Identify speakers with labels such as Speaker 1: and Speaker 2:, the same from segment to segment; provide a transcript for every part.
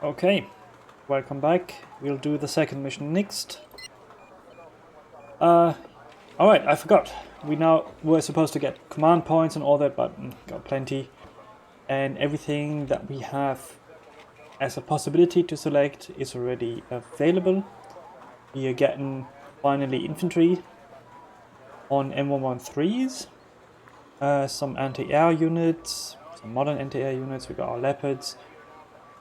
Speaker 1: Okay, welcome back. We'll do the second mission next. Alright, I forgot. We now were supposed to get command points and all that, but got plenty. And everything that we have as a possibility to select is already available. We are getting finally infantry on M113s, some anti-air units, some modern anti-air units. We got our leopards,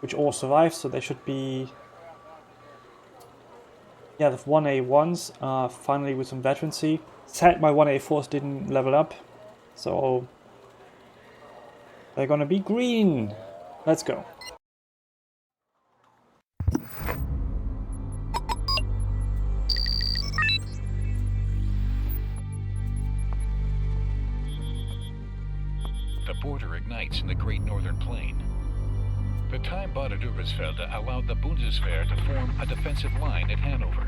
Speaker 1: which all survived, so they should be, yeah, the 1A1s are finally with some veterancy. Sad my 1A4s didn't level up, so they're gonna be green. Let's go.
Speaker 2: The border ignites in the Great Northern Plain. The time bought at Übersfelde allowed the Bundeswehr to form a defensive line at Hanover.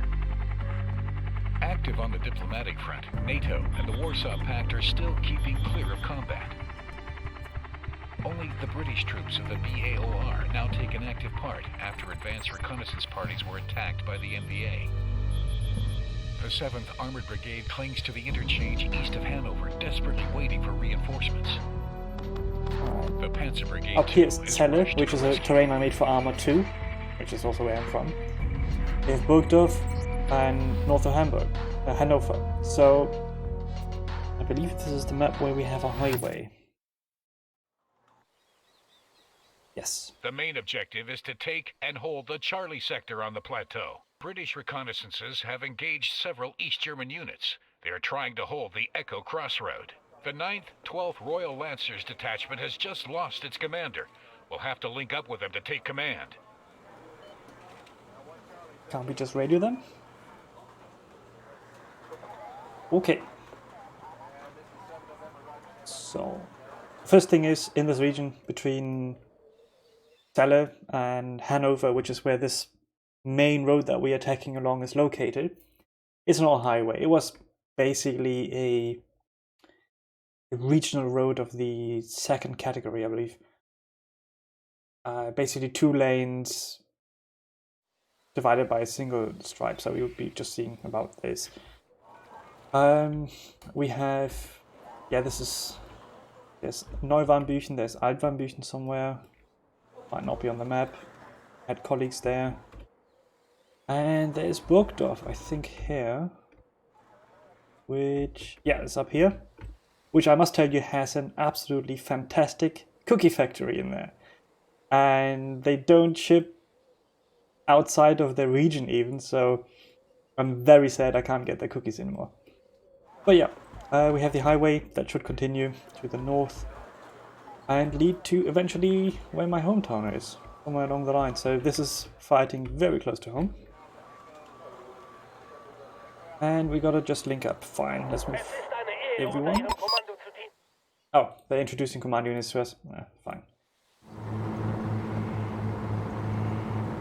Speaker 2: Active on the diplomatic front, NATO and the Warsaw Pact are still keeping clear of combat. Only the British troops of the BAOR now take an active part after advance reconnaissance parties were attacked by the NVA. The 7th Armored Brigade clings to the interchange east of Hanover, desperately waiting for reinforcements. The Panzer Brigade
Speaker 1: Up here is Celle, which is a terrain I made for Armor 2, which is also where I'm from. We have Burgdorf and north of Hanover. So I believe this is the map where we have a highway. Yes.
Speaker 2: The main objective is to take and hold the Charlie sector on the plateau. British reconnaissances have engaged several East German units. They are trying to hold the Echo Crossroad. The 9th, 12th Royal Lancers Detachment has just lost its commander. We'll have to link up with them to take command.
Speaker 1: Can't we just radio them? Okay. So, first thing is, in this region between Celle and Hanover, which is where this main road that we're attacking along is located, it's an old highway. It was basically a regional road of the second category, I believe. Basically 2 lanes divided by a single stripe, so we would be just seeing about this. We have, yeah, there's Neuwarnbüchen, there's Altwarnbüchen somewhere, might not be on the map, had colleagues there. And there's Burgdorf, I think here, which, yeah, it's up here. Which I must tell you has an absolutely fantastic cookie factory in there. And they don't ship outside of the region even, so I'm very sad I can't get the cookies anymore. But yeah, we have the highway that should continue to the north and lead to eventually where my hometown is, somewhere along the line. So this is fighting very close to home. And we gotta just link up. Fine, let's move everyone. Oh, they're introducing command units to us. Fine.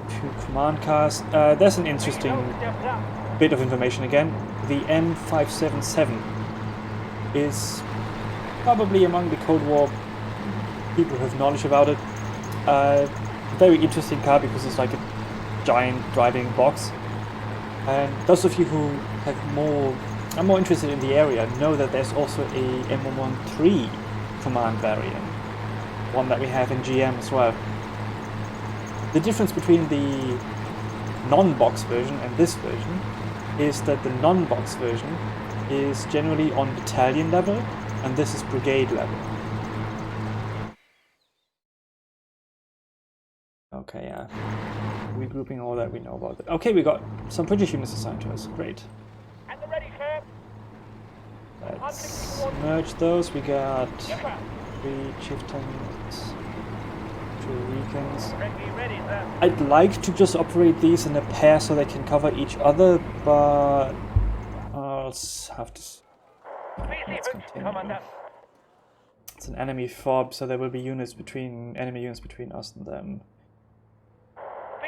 Speaker 1: 2 command cars. There's an interesting bit of information again. The M577 is probably among the Cold War people who have knowledge about it. Very interesting car because it's like a giant driving box. And those of you who are more interested in the area know that there's also a M113 command variant, one that we have in GM as well. The difference between the non-box version and this version is that the non-box version is generally on battalion level and this is brigade level. Okay, yeah. Regrouping all that we know about it. Okay, we got some British units assigned to us. Great. Let's merge those. We got 3 chieftains, 2 recons. I'd like to just operate these in a pair so they can cover each other, but I'll have to. Let's continue. It's an enemy fob, so there will be enemy units between us and them.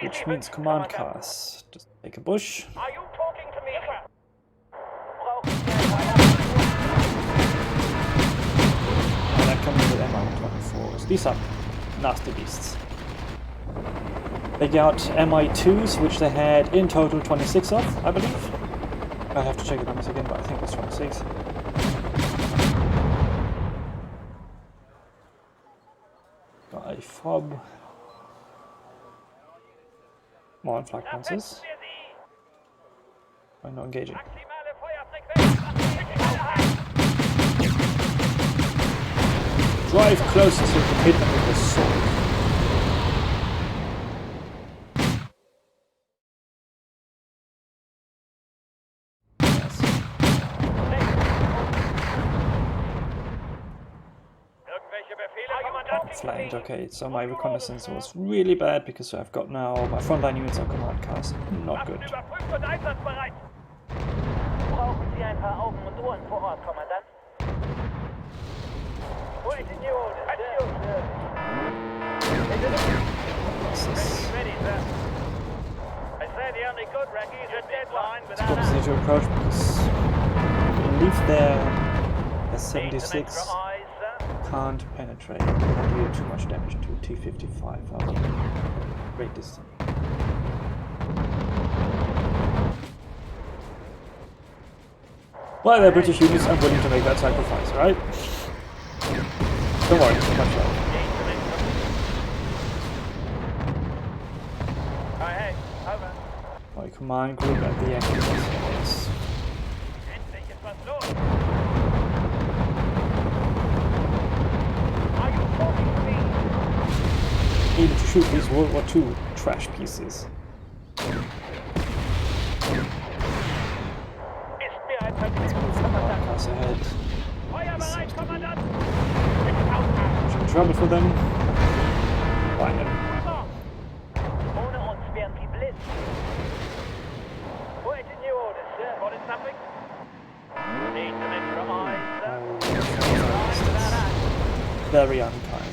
Speaker 1: Which means command cars. Just take a bush.
Speaker 3: Are you talking to me?
Speaker 1: And that comes with MR24s. These are nasty beasts. They got MI2s, which they had in total 26 of, I believe. I have to check the numbers again, but I think it's 26. Got a fob. More on flag panzers. Why not engaging? Drive closer so you can hit them with the sword. Flanked, okay, so my reconnaissance was really bad because I've got now my frontline units on command cast. Not good. It's obviously to approach because I believe their 76 can't penetrate and do too much damage to T-55. Oh, great distance. Well, they're British units. I'm willing to make that sacrifice, right? Don't worry, too much love. My command group at the end. Yes. Able to shoot these World War II trash pieces. Pass ahead. Some trouble for them. Find them. Very unkind.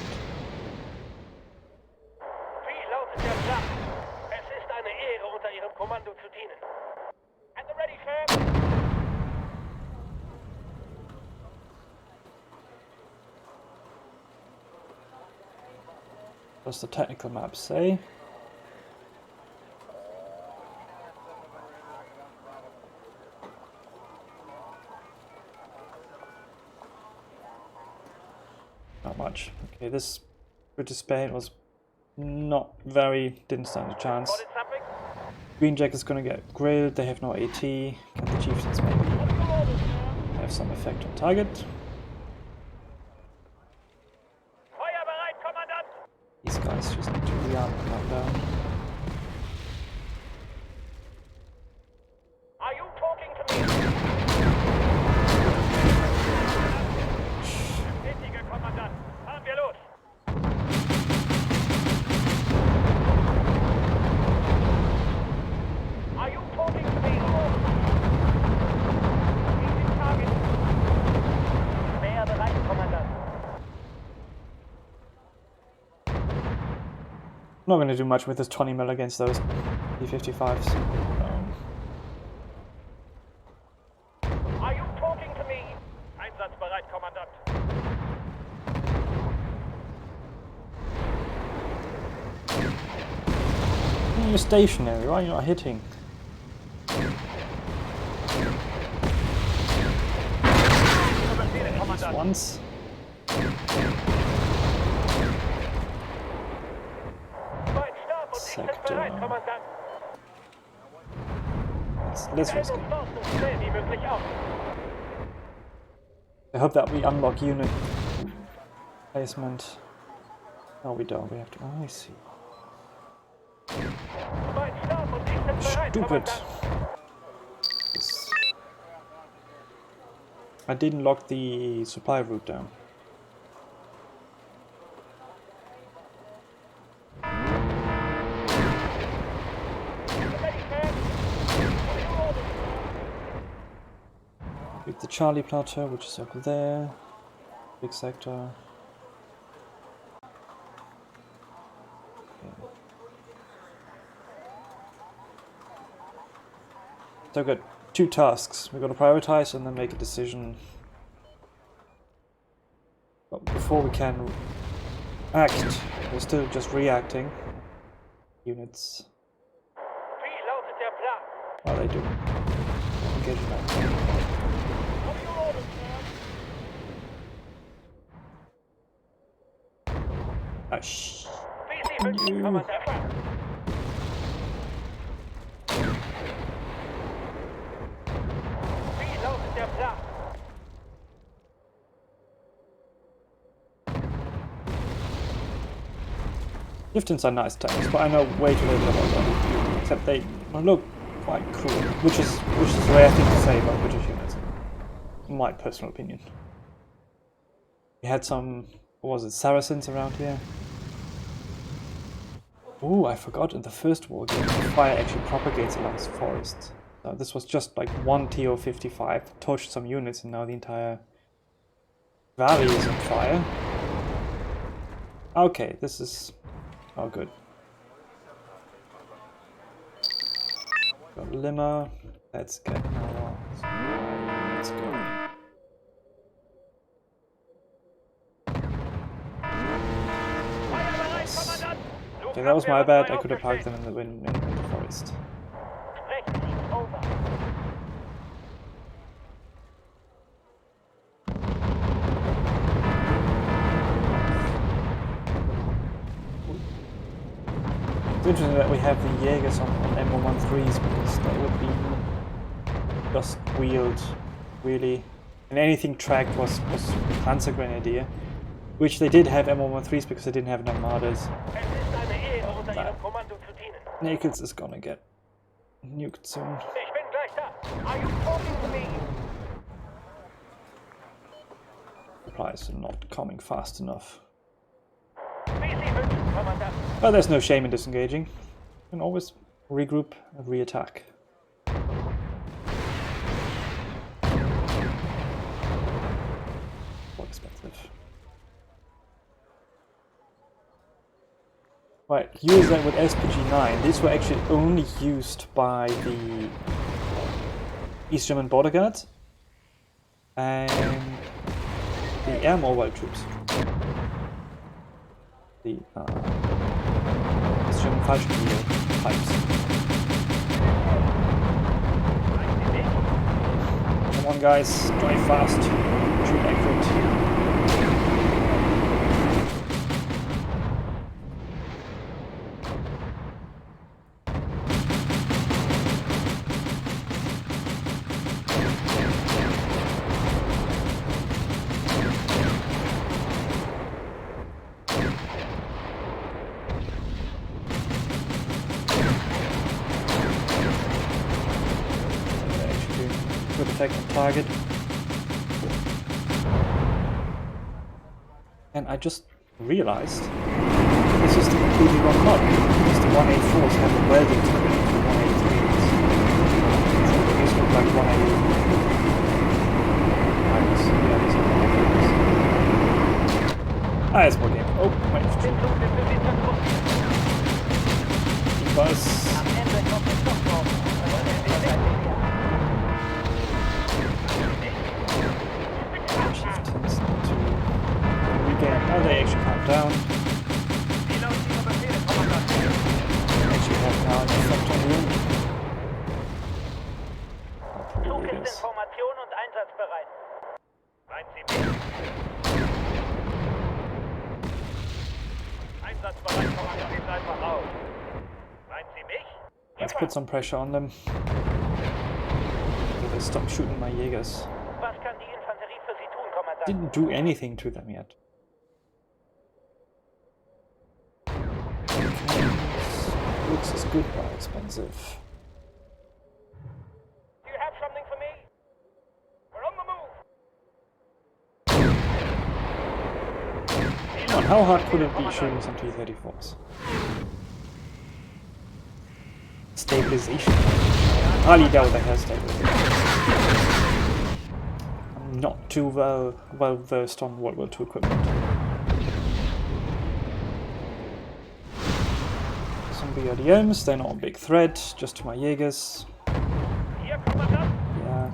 Speaker 1: What's the technical map say? Not much. Okay, this British Spain was not very, didn't stand a chance. Green Jack is gonna get grilled, they have no AT. Can the chieftains maybe have some effect on target? These guys just need to rearm and come down.
Speaker 3: Are you talking to me? Wichtiger Kommandant, fahren wir los! Are you talking to me? Easy target. Mehr bereit, Kommandant.
Speaker 1: I'm not going to do much with this 20 mil against those T-55s.
Speaker 3: Are you talking to me? Einsatzbereit, Kommandant.
Speaker 1: You're stationary, why are you not hitting? Just once. Sector. Let's risk it. I hope that we unlock unit placement. No, we don't. We have to. Oh, I see. Stupid. Yes. I didn't lock the supply route down. With the Charlie Plateau, which is over there. Big sector. Okay. So good. 2 tasks. We're going to prioritize and then make a decision. But before we can act, we're still just reacting. units.
Speaker 3: Wie lautet der Plan?
Speaker 1: What are they doing? Engaging now.
Speaker 3: Auf your orders, sir.
Speaker 1: Ah, shh.
Speaker 3: Wie Sie wünschen, Kommandant. Wie lautet der Plan?
Speaker 1: Chieftains are nice tanks, but I know way too little about them. Except they look quite cool, which is a rare thing to say about British units, in my personal opinion. We had some, what was it, Saracens around here. Ooh, I forgot in the first war game, fire actually propagates along the forest. So this was just like one TO-55, torched some units, and now the entire valley is on fire. Okay, this is... oh, good. Got Limmer. Let's get our units going. Yes. Okay, that was my bad. I could have parked them in the forest.
Speaker 3: Sprechen Sie, over.
Speaker 1: It's interesting that we have the Jaegers on M113s because they would be just wheeled, really. And anything tracked was Panzer Grenadier, which they did have M113s because they didn't have enough Armadas.
Speaker 3: Es ist eine Ehre, unter Ihrem Kommando zu dienen.
Speaker 1: Nakeds is gonna get nuked soon.
Speaker 3: Ich bin gleich da. Are you talking to me?
Speaker 1: Supplies are not coming fast enough.
Speaker 3: Wie Sie wünschen, Kommandant.
Speaker 1: But there's no shame in disengaging. You can always regroup and re-attack. More expensive. Right, use that with SPG-9. These were actually only used by the East German border guards and the air mobile troops. The East German Fallschirmjäger types. Come on, guys, drive fast, shoot accurate. Good effect on target. And I just realized this is the completely wrong mod. Because the 184s have a welding to it, the 183s. So these look like 180. Yeah, these are 183s. Ah, it's Wargame. Oh, wait. Buzz.
Speaker 3: Am Ende kommt es doch noch.
Speaker 1: Chieftains to regain. Oh, they actually calm down. Actually have now an effect on you.
Speaker 3: Zug ist in Formation und einsatzbereit. Meinen Sie mich? Einsatzbereit, Kommandant, geht einfach auf. Meinen Sie mich?
Speaker 1: Let's put some pressure on them. So they stop shooting my Jaegers.
Speaker 3: Was kann die Infanterie für Sie tun, Kommandant?
Speaker 1: Didn't do anything to them yet. Looks is good but expensive.
Speaker 3: Do you have something for me? We're on the move.
Speaker 1: Come on, how hard could it be shooting some T-34s? Stabilization. Highly doubt they have stabilization. I'm not too well versed on World War II equipment. Some BRDMs, they're not a big threat, just to my Jaegers.
Speaker 3: Hier, Kommandant.
Speaker 1: Yeah,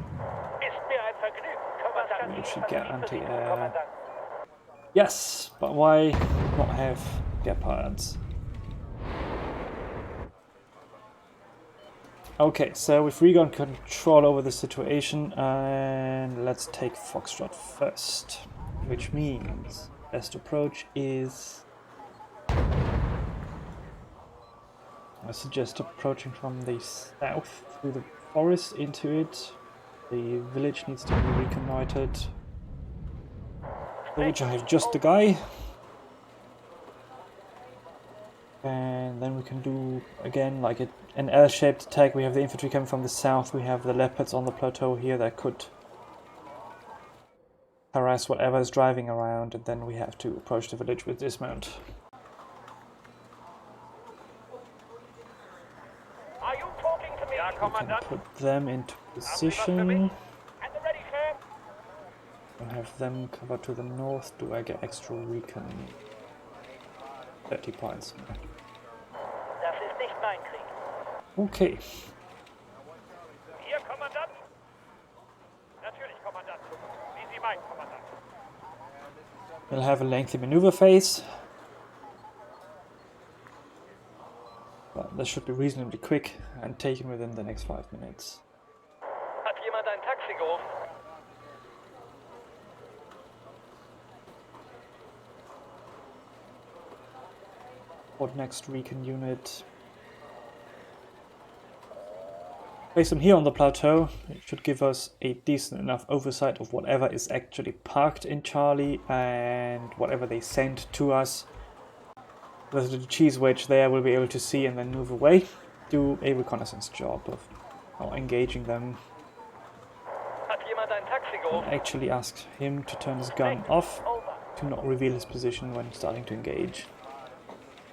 Speaker 3: Ist mir ein Vergnügen. Kommandant,
Speaker 1: we should get
Speaker 3: Infanterie für Sie tun,
Speaker 1: anti-air.
Speaker 3: Kommandant.
Speaker 1: Yes, but why not have Gepards? Okay, so if we got control over the situation, and let's take Foxtrot first, which means best approach is, I suggest approaching from the south through the forest into it. The village needs to be reconnoitered, for which I have just the guy. And then we can do, again, like an L-shaped attack. We have the infantry coming from the south, we have the leopards on the plateau here that could harass whatever is driving around, and then we have to approach the village with dismount.
Speaker 3: Are you talking to me? Ja,
Speaker 1: We can
Speaker 3: Kommandant.
Speaker 1: put them into
Speaker 3: Haben Sie was für
Speaker 1: position.
Speaker 3: mich? At the ready, sir.
Speaker 1: I'll have them cover to the north. Do I get extra recon? 30 points.
Speaker 3: Das ist nicht mein Krieg.
Speaker 1: Okay,
Speaker 3: Ihr Kommandant? Natürlich, Kommandant. Wie Sie meinen, Kommandant.
Speaker 1: we'll have a lengthy maneuver phase. But this should be reasonably quick and taken within the next 5 minutes.
Speaker 3: Hat jemand ein Taxi gerufen?
Speaker 1: What next recon unit? Place them here on the plateau. It should give us a decent enough oversight of whatever is actually parked in Charlie and whatever they send to us. The cheese wedge there will be able to see and then move away. Do a reconnaissance job of engaging them.
Speaker 3: Hat jemand ein Taxi gerufen?
Speaker 1: Actually ask him to turn his gun off
Speaker 3: Over.
Speaker 1: to not reveal his position when starting to engage.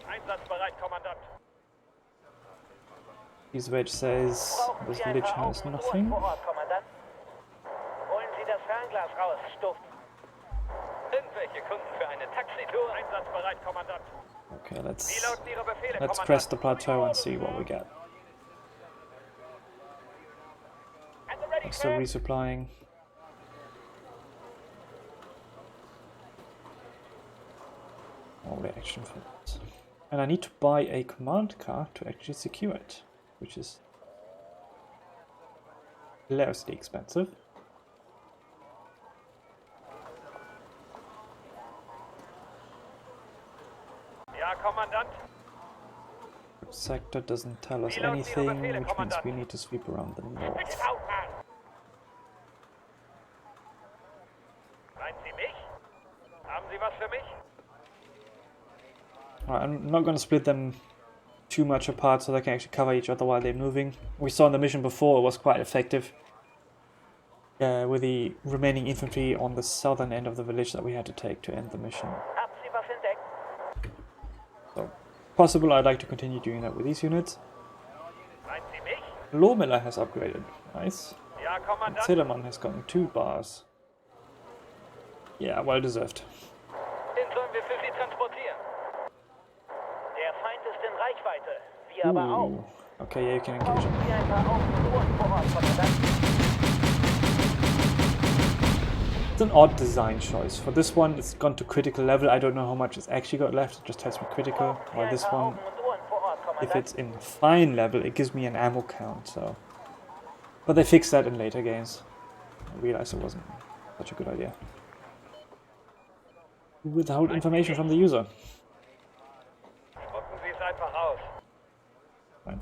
Speaker 3: Einsatzbereit, Kommandant.
Speaker 1: Cheese wedge says this village has nothing.
Speaker 3: Vor Ort, Kommandant. Holen Sie das Fernglas raus, Stuft. Irgendwelche Kunden für eine Taxitour? Einsatzbereit, Kommandant.
Speaker 1: Okay,
Speaker 3: Wie
Speaker 1: let's
Speaker 3: lauten Ihre Befehle, Kommandant?
Speaker 1: crest the plateau and see what we get.
Speaker 3: At the ready,
Speaker 1: Still
Speaker 3: sir.
Speaker 1: resupplying. More reaction for that. And I need to buy a command car to actually secure it, which is hilariously expensive.
Speaker 3: Ja, Kommandant.
Speaker 1: Sector doesn't tell us anything, which means we need to sweep around the north.
Speaker 3: Hauptmann. Meinen Sie mich? Haben Sie was für mich?
Speaker 1: Alright, I'm not going to split them too much apart so they can actually cover each other while they're moving. We saw in the mission before it was quite effective. With the remaining infantry on the southern end of the village that we had to take to end the mission.
Speaker 3: Haben Sie was entdeckt?
Speaker 1: So, possible I'd like to continue doing that with these units.
Speaker 3: Meinen Sie mich?
Speaker 1: Lohmiller has upgraded. Nice.
Speaker 3: Ja, Kommandant.
Speaker 1: Zillermann has gotten 2 bars. Yeah, well deserved.
Speaker 3: Den sollen wir für Sie transportieren. Der Feind ist in Reichweite. Wir aber auch.
Speaker 1: Ooh. Okay, yeah, you can engage him.
Speaker 3: Brauchen Sie ein paar Augen und Ohren vor Ort, Kommandant.
Speaker 1: It's an odd design choice. For this one, it's gone to critical level. I don't know how much it's actually got left. It just tells me critical. While this one, if it's in fine level, it gives me an ammo count. So, but they fixed that in later games. I realized it wasn't such a good idea. Withhold information from the user.
Speaker 3: Spucken Sie es einfach aus.
Speaker 1: Fine.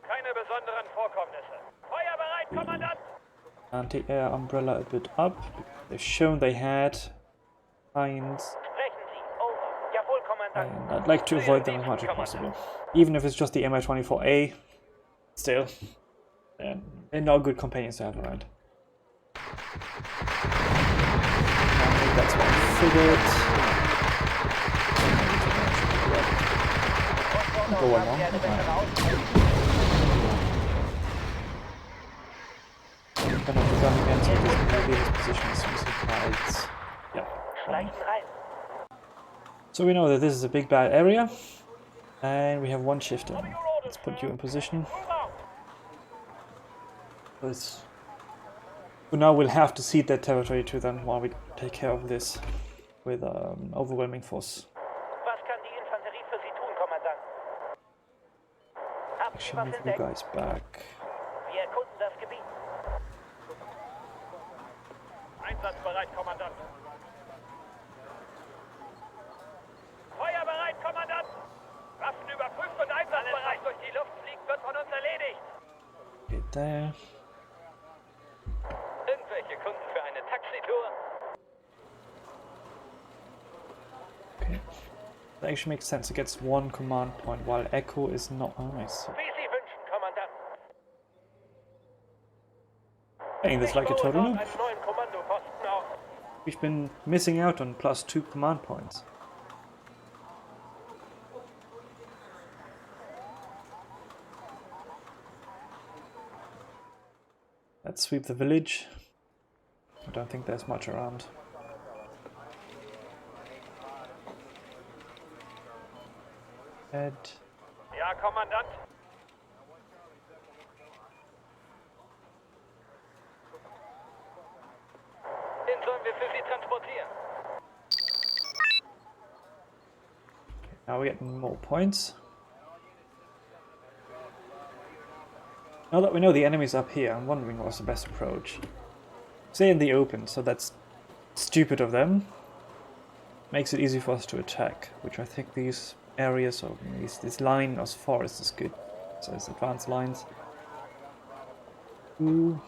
Speaker 3: Keine besonderen Vorkommnisse. Feuerbereit, Kommandant!
Speaker 1: Anti-air umbrella a bit up. They've shown they had signs,
Speaker 3: Sprechen Sie. Over. Jawohl, Kommandant.
Speaker 1: and I'd like to avoid them as much as possible. Even if it's just the Mi-24A, still, they're not good companions to have around. I think that's what I figured. Go along. Kind of gun again, so it doesn't reveal his position as soon as he hides. Yeah. fine.
Speaker 3: Schleichen rein.
Speaker 1: So we know that this is a big bad area, and we have one shifter. Let's put you in position. But for now, we'll have to cede that territory to them while we take care of this with overwhelming force.
Speaker 3: Was kann die Infanterie für Sie tun, Kommandant? Haben Sie
Speaker 1: Actually,
Speaker 3: was
Speaker 1: move you
Speaker 3: entdeckt?
Speaker 1: guys back.
Speaker 3: Wir erkunden das Gebiet. Einsatzbereit, Kommandant. Feuerbereit, Kommandant! Waffen überprüft und einsatzbereit. Alles, was durch die Luft fliegt, wird von uns erledigt.
Speaker 1: Get there.
Speaker 3: Irgendwelche Kunden für eine Taxitour?
Speaker 1: Okay. That actually makes sense. It gets one command point while Echo is not. Oh, I see.
Speaker 3: Wie Sie wünschen, Kommandant.
Speaker 1: Playing this like a total noob.
Speaker 3: Einen neuen Kommandoposten auf.
Speaker 1: We've been missing out on +2 command points. Let's sweep the village. I don't think there's much around. Head.
Speaker 3: Ja, Kommandant. Den sollen wir für Sie transportieren.
Speaker 1: Now we're getting more points. Now that we know the enemy's up here, I'm wondering what's the best approach. Stay in the open, so that's stupid of them. Makes it easy for us to attack, which I think these areas, or this line of forest is good. So it's advanced lines. Ooh.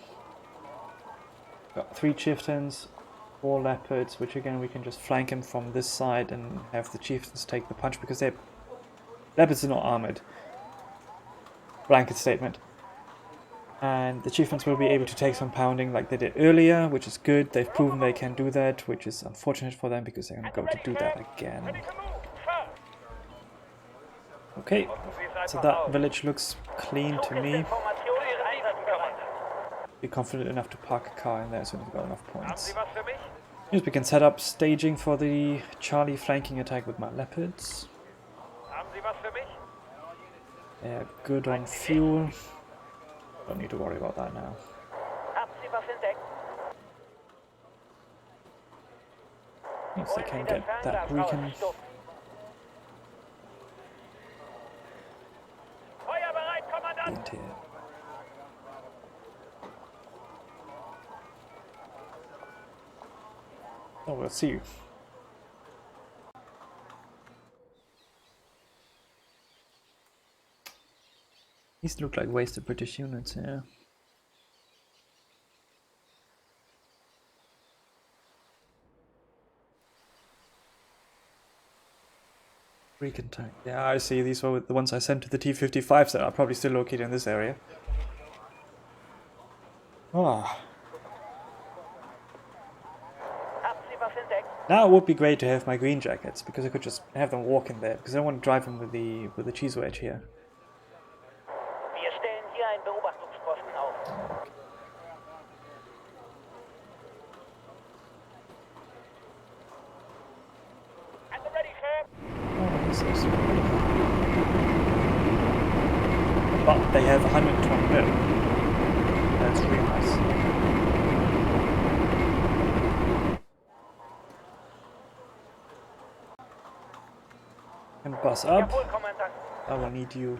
Speaker 1: Got 3 chieftains, 4 leopards, which again we can just flank him from this side and have the chieftains take the punch because leopards are not armored. Blanket statement. And the chieftains will be able to take some pounding like they did earlier, which is good. They've proven they can do that, which is unfortunate for them because they're going to go to do that again. Okay, so that village looks clean to me. Be confident enough to park a car in there as soon as we've got enough points. Yes, we can set up staging for the Charlie flanking attack with my leopards. They're good on fuel. Don't need to worry about that now. Means they can get that recon. Into here. Oh, we'll see. These look like wasted British units, yeah. Recon tank. Yeah, I see. These were the ones I sent to the T-55s that are probably still located in this area. Ah. Now it would be great to have my green jackets, because I could just have them walk in there, because I don't want to drive them with the cheese wedge here.
Speaker 3: Wir stellen hier einen Beobachtungsposten auf. At the ready, sir.
Speaker 1: Oh, this is but they have 120 mil. That's really nice. And bus up.
Speaker 3: Jawohl, Kommandant.
Speaker 1: I will need you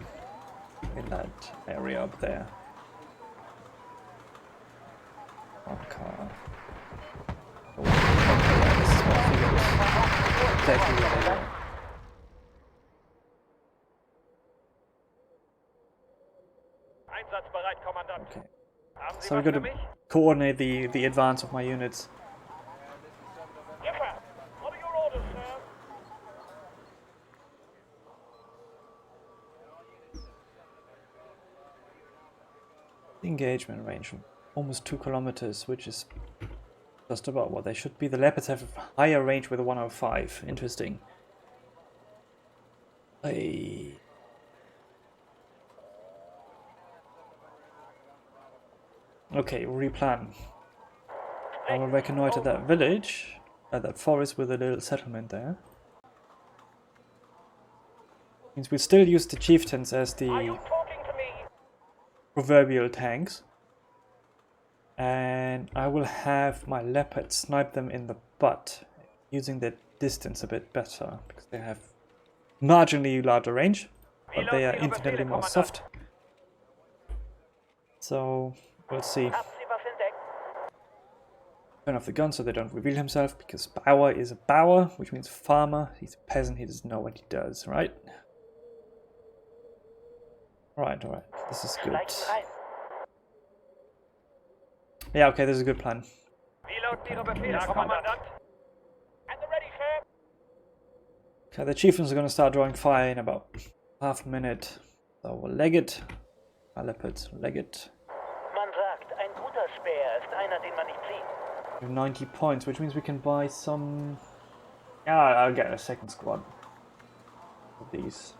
Speaker 1: in that area up there. One car. Oh, okay, this is what I figured. Exactly what I want.
Speaker 3: Einsatzbereit, Kommandant.
Speaker 1: Okay.
Speaker 3: Haben Sie
Speaker 1: So we've
Speaker 3: was
Speaker 1: got
Speaker 3: für
Speaker 1: to
Speaker 3: mich?
Speaker 1: coordinate the advance of my units.
Speaker 3: Yes, sir. What are your orders, sir?
Speaker 1: Engagement range almost 2 kilometers, which is just about what they should be. The leopards have a higher range with a 105. Interesting. Okay, replan. I will reconnoiter that village, that forest with a little settlement there. Means we still use the chieftains as
Speaker 3: Are
Speaker 1: the
Speaker 3: you talking to me?
Speaker 1: proverbial tanks. And I will have my leopards snipe them in the butt, using their distance a bit better, because they have marginally larger range, but they are infinitely more soft. So we'll see.
Speaker 3: Haben Sie was entdeckt?
Speaker 1: Turn off the gun so they don't reveal himself, because Bauer is a Bauer, which means farmer. He's a peasant, he doesn't know what he does, right? Alright, this is good.
Speaker 3: Schleichen rein.
Speaker 1: Yeah, okay, this is a good plan.
Speaker 3: Wie lauten Ihre Befehle, Herr Kommandant? At the ready, sir.
Speaker 1: Okay, the chieftains are going to start drawing fire in about half a minute. So we'll leg it. Leopards, leg it.
Speaker 3: Man sagt, ein guter Speer ist einer, den man nicht sieht.
Speaker 1: We have 90 points, which means we can buy some... Yeah, I'll get a second squad of these.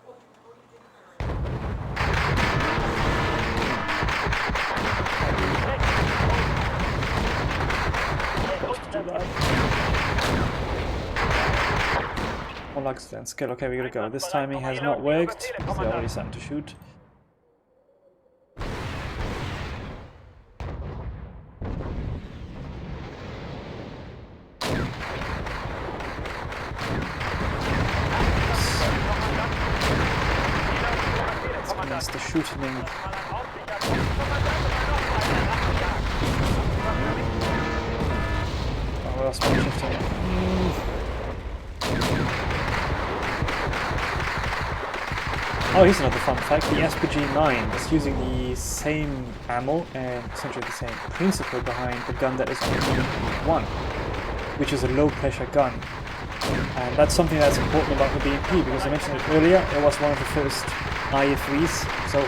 Speaker 1: More luck than skill. Okay, we gotta go. This timing has not worked because they're already starting to shoot. That's the shooting. Oh, what else am I shifting? Oh, here's another fun fact. The SPG-9 is using the same ammo and essentially the same principle behind the gun that is on the BMP-1, which is a low-pressure gun. And that's something that's important about the BMP, because I mentioned it earlier, it was one of the first IF3s, so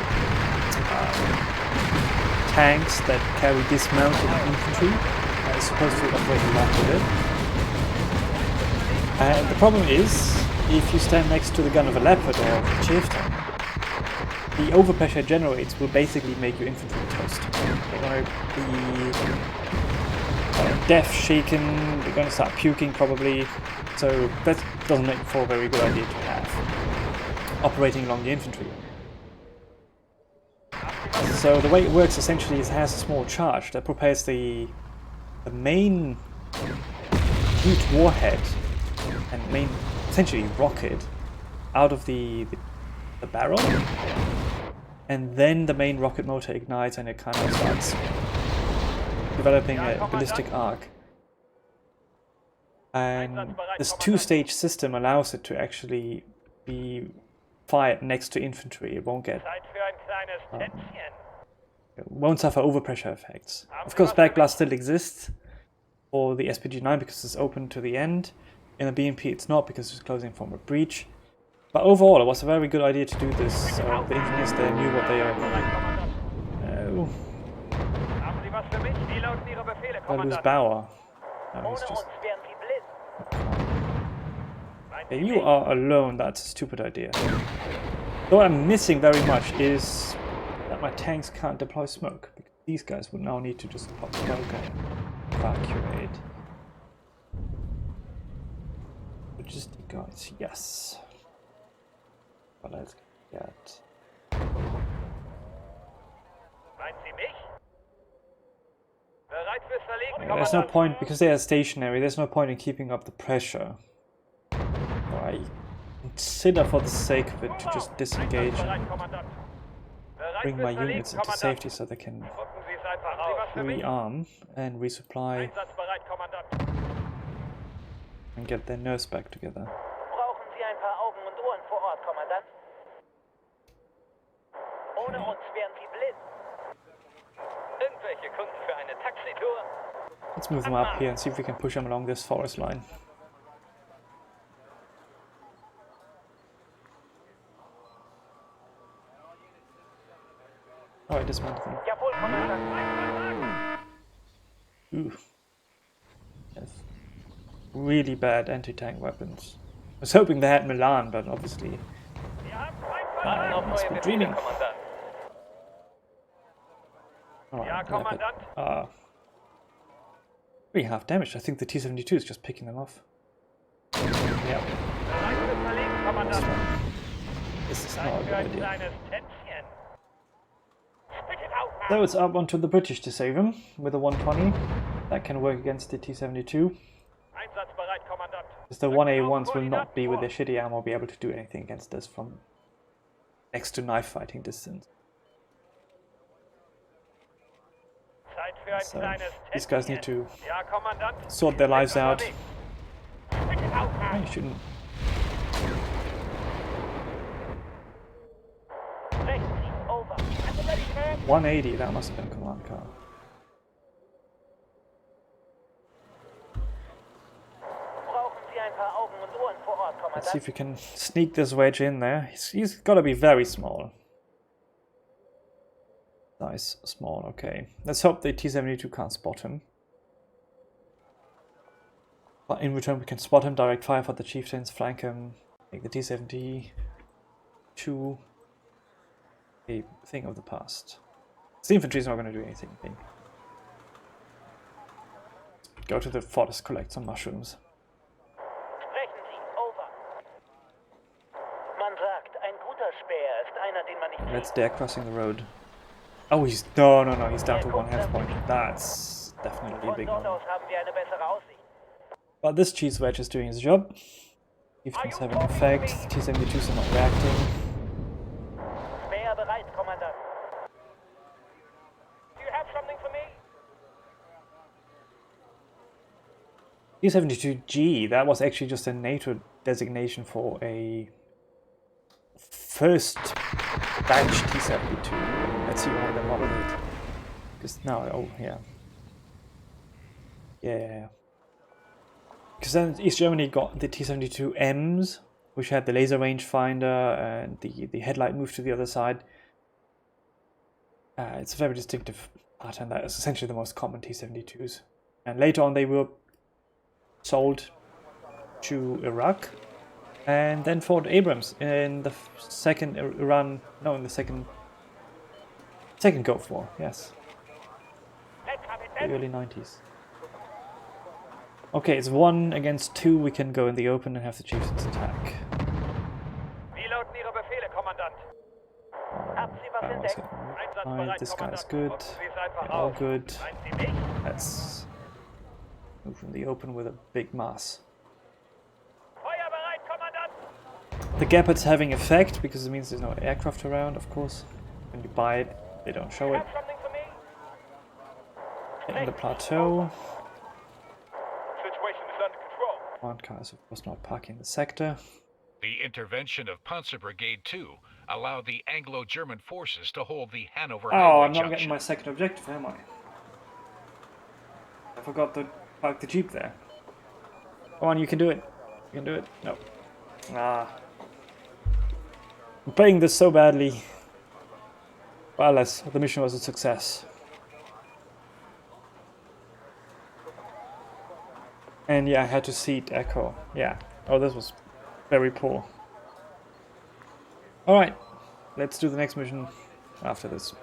Speaker 1: tanks that carry dismounted infantry are supposed to operate along with it. And the problem is, if you stand next to the gun of a Leopard or a chieftain, the overpressure it generates will basically make your infantry toast. They're going to be deaf, shaken, they're going to start puking probably, so that doesn't make for a very good idea to have operating along the infantry. So the way it works essentially is it has a small charge that propels the main huge warhead and main essentially rocket out of the barrel, and then the main rocket motor ignites and it kind of starts developing a ballistic arc. And this two-stage system allows it to actually be fired next to infantry. It won't get it won't suffer overpressure effects. Of course, backblast still exists for the SPG-9 because it's open to the end. In the BMP it's not, because it's closing from a breach. But overall it was a very good idea to do this, so the engineers there knew what they are doing. No. Well, who's Bauer? No, he's just... Yeah, you are alone, that's a stupid idea. What I'm missing very much is that my tanks can't deploy smoke, because these guys would now need to just pop smoke and evacuate. Logistic guys, yes. But let's get... Yeah, there's no point, because they are stationary, there's no point in keeping up the pressure. I consider for the sake of it to just disengage and bring my units into safety so they can rearm and resupply and get their nerves back together.
Speaker 3: Brauchen Sie ein paar Augen und Ohren vor Ort, Kommandant? Ohne uns wären Sie blind. Irgendwelche Kunden für eine Taxitour?
Speaker 1: Let's move them up here and see if we can push them along this forest line. Alright, dismantle them.
Speaker 3: Jawohl, Kommandant.
Speaker 1: Ooh. Yes. Really bad anti-tank weapons. I was hoping they had Milan, but obviously I must be dreaming. Alright, we have damage. I think the T-72 is just picking them off. Yeah. This is not a good idea. So it's up onto the British to save him with a 120. That can work against the T-72. Because the 1A1s will not be, with their shitty ammo, be able to do anything against us from next to knife fighting distance.
Speaker 3: Zeit für ein
Speaker 1: So,
Speaker 3: kleines
Speaker 1: these guys need
Speaker 3: Testchen.
Speaker 1: to
Speaker 3: Ja, Kommandant.
Speaker 1: sort their lives out.
Speaker 3: Bitte aufhören.
Speaker 1: You shouldn't.
Speaker 3: Rechts, over.
Speaker 1: 180, that must have been a command car.
Speaker 3: Brauchen Sie ein paar Augen und Ohren vor Ort,
Speaker 1: Let's see
Speaker 3: Kommandant?
Speaker 1: if we can sneak this wedge in there. He's got to be very small. Nice, small, okay. Let's hope the T-72 can't spot him. But in return we can spot him, direct fire for the chieftains, flank him, make the T-72 a thing of the past. The infantry is not going to do anything big. Go to the forest, collect some mushrooms.
Speaker 3: Sprechen Sie, over. Man sagt, ein guter Späher ist einer, den man nicht
Speaker 1: Let's dare crossing the road. Oh, he's no, he's down to 1 health point. That's definitely a
Speaker 3: Von
Speaker 1: big
Speaker 3: dort
Speaker 1: one.
Speaker 3: aus haben wir eine bessere Aussicht.
Speaker 1: But this cheese wedge is doing his job. Chieftains having effect. T-72s are not reacting.
Speaker 3: Späher bereit, Kommandant. Do you have something for me?
Speaker 1: T-72G, that was actually just a NATO designation for a first batch T-72. Let's see how they modeled it. Because now, oh yeah. Yeah. Because then East Germany got the T-72Ms, which had the laser rangefinder and the headlight moved to the other side. It's a very distinctive pattern. That is essentially the most common T-72s. And later on they were sold to Iraq and then fought Abrams in the second second Gulf War, yes. The early 90s. Okay, it's 1 against 2. We can go in the open and have the chieftains attack.
Speaker 3: Wie lauten Ihre Befehle, Kommandant? Haben Sie was
Speaker 1: Barrels
Speaker 3: entdeckt?
Speaker 1: hitting
Speaker 3: Einsatzbereit,
Speaker 1: right. This guy's
Speaker 3: Kommandant.
Speaker 1: good.
Speaker 3: Nutzen Sie es einfach
Speaker 1: All
Speaker 3: aus.
Speaker 1: good.
Speaker 3: Meinen Sie mich?
Speaker 1: Let's move from the open with a big mass.
Speaker 3: Feuer bereit, Kommandant.
Speaker 1: The Gepard's having effect because it means there's no aircraft around, of course. When you buy it, they don't show
Speaker 3: You
Speaker 1: it.
Speaker 3: have something for me?
Speaker 1: In the plateau.
Speaker 3: Situation is under control.
Speaker 1: Command car is of course not parking the sector.
Speaker 2: The intervention of Panzer Brigade 2 allowed the Anglo-German forces to hold the Hanover
Speaker 1: Oh,
Speaker 2: Highway
Speaker 1: I'm not getting
Speaker 2: junction.
Speaker 1: my second objective, am I? I forgot to park the Jeep there. Come on, you can do it. You can do it. No. Ah. I'm playing this so badly. But alas, the mission was a success. And yeah, I had to seat Echo. Yeah. Oh, this was very poor. Alright. Let's do the next mission after this.